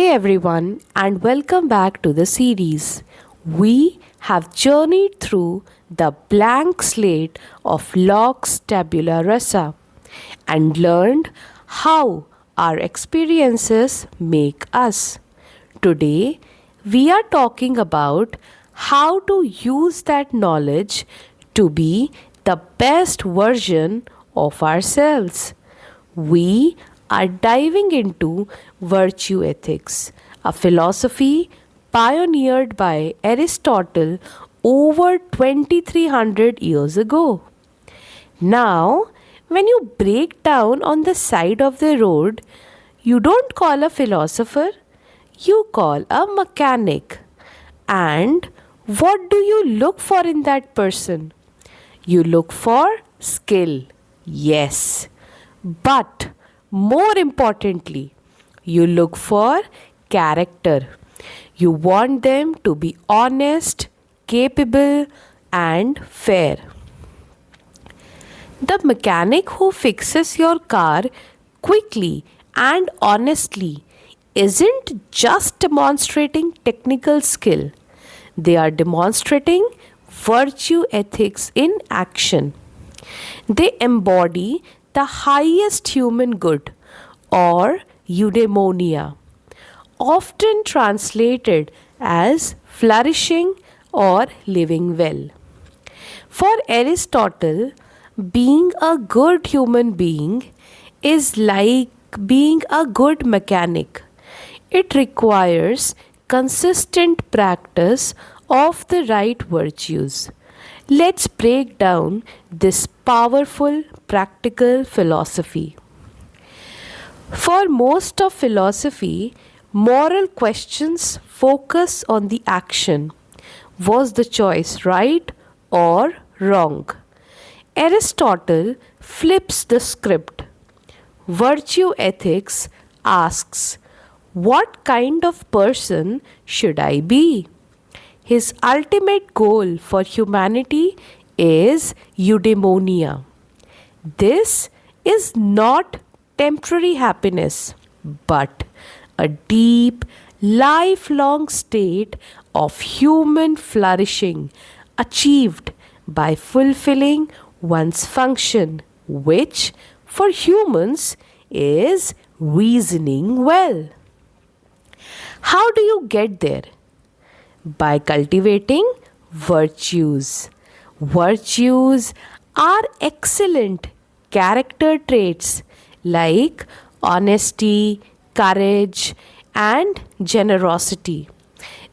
Hey everyone, and welcome back to the series. We have journeyed through the blank slate of Locke's Tabula Rasa and learned how our experiences make us. Today, we are talking about how to use that knowledge to be the best version of ourselves. We are diving into virtue ethics, a philosophy pioneered by Aristotle over 2300 years ago. Now, when you break down on the side of the road, you don't call a philosopher, you call a mechanic. And what do you look for in that person? You look for skill, yes. But more importantly, you look for character. You want them to be honest, capable, and fair. The mechanic who fixes your car quickly and honestly isn't just demonstrating technical skill, they are demonstrating virtue ethics in action. They embody the highest human good or eudaimonia, often translated as flourishing or living well. For Aristotle, being a good human being is like being a good mechanic. It requires consistent practice of the right virtues. Let's break down this powerful practical philosophy. For most of philosophy, moral questions focus on the action. Was the choice right or wrong? Aristotle flips the script. Virtue ethics asks, what kind of person should I be? His ultimate goal for humanity is eudaimonia. This is not temporary happiness, but a deep, lifelong state of human flourishing achieved by fulfilling one's function, which for humans is reasoning well. How do you get there? By cultivating virtues. Virtues are excellent character traits like honesty, courage, and generosity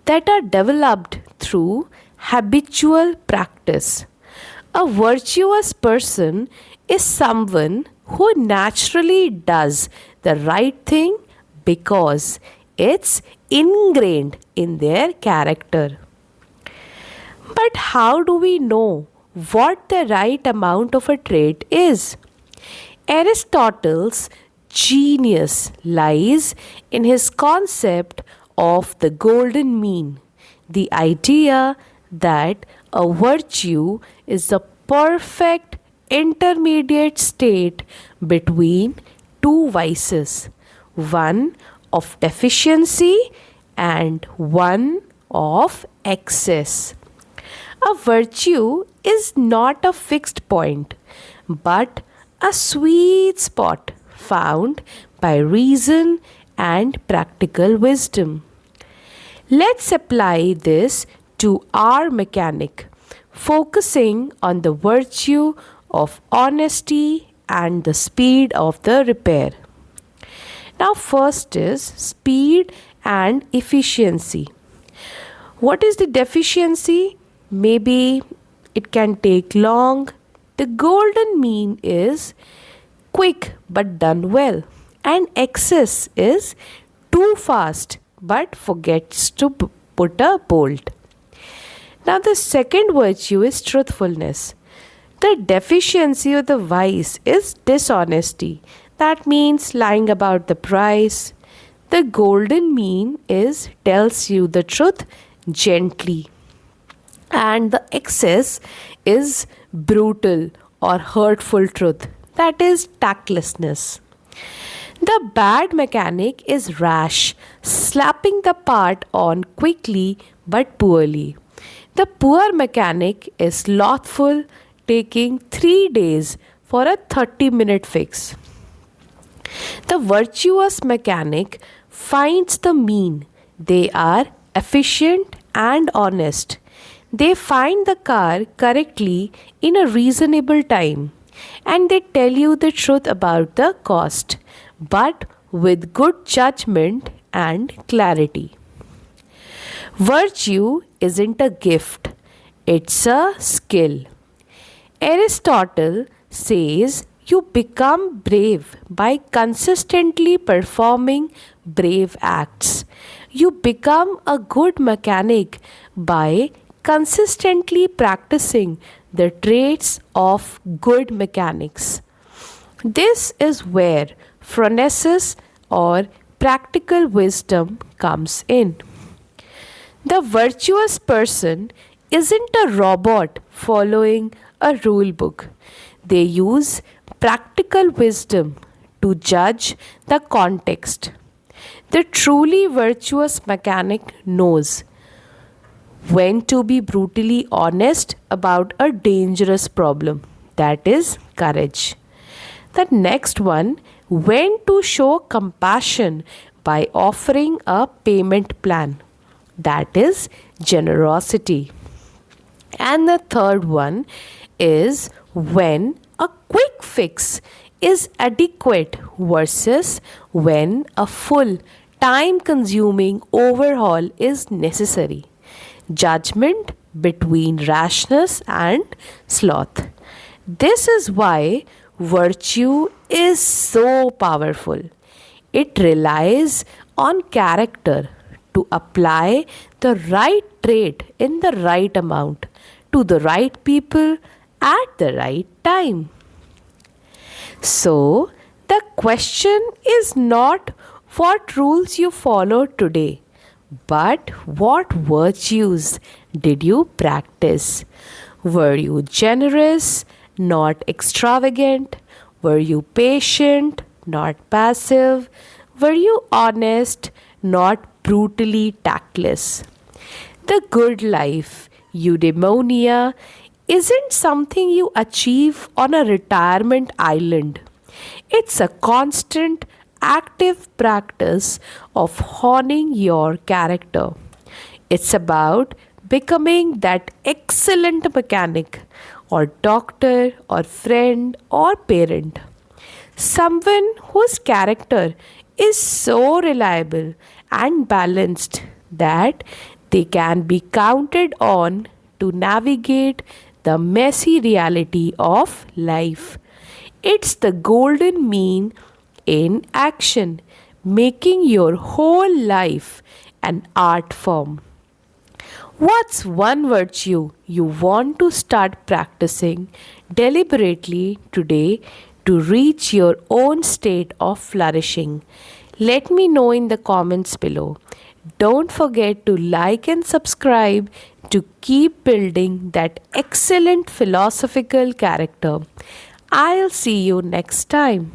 that are developed through habitual practice. A virtuous person is someone who naturally does the right thing because it's ingrained in their character. But how do we know what the right amount of a trait is? Aristotle's genius lies in his concept of the golden mean, the idea that a virtue is the perfect intermediate state between two vices, one of deficiency and one of excess. A virtue is not a fixed point, but a sweet spot found by reason and practical wisdom. Let's apply this to our mechanic, focusing on the virtue of honesty and the speed of the repair. Now, first is speed and efficiency. What is the deficiency? Maybe it can take long. The golden mean is quick but done well, and excess is too fast but forgets to put a bolt. Now, the second virtue is truthfulness. The deficiency of the vice is dishonesty. That means lying about the price. The golden mean is tells you the truth gently. And the excess is brutal or hurtful truth. That is tactlessness. The bad mechanic is rash, slapping the part on quickly but poorly. The poor mechanic is slothful, taking 3 days for a 30-minute fix. The virtuous mechanic finds the mean. They are efficient and honest. They find the car correctly in a reasonable time and they tell you the truth about the cost, but with good judgment and clarity. Virtue isn't a gift, it's a skill. Aristotle says you become brave by consistently performing brave acts. You become a good mechanic by consistently practicing the traits of good mechanics. This is where phronesis or practical wisdom comes in. The virtuous person isn't a robot following a rule book. They use practical wisdom to judge the context. The truly virtuous mechanic knows when to be brutally honest about a dangerous problem. That is courage. The next one, when to show compassion by offering a payment plan. That is generosity. And the third one is when a quick fix is adequate versus when a full time consuming overhaul is necessary. Judgment between rashness and sloth. This is why virtue is so powerful. It relies on character to apply the right trait in the right amount to the right people at the right time. So, the question is not what rules you follow today, but what virtues did you practice? Were you generous, not extravagant? Were you patient, not passive? Were you honest, not brutally tactless? The good life, eudaimonia, isn't something you achieve on a retirement island. It's a constant, active practice of honing your character. It's about becoming that excellent mechanic, or doctor, or friend, or parent. Someone whose character is so reliable and balanced that they can be counted on to navigate the messy reality of life. It's the golden mean in action, making your whole life an art form. What's one virtue you want to start practicing deliberately today to reach your own state of flourishing? Let me know in the comments below. Don't forget to like and subscribe to keep building that excellent philosophical character. I'll see you next time.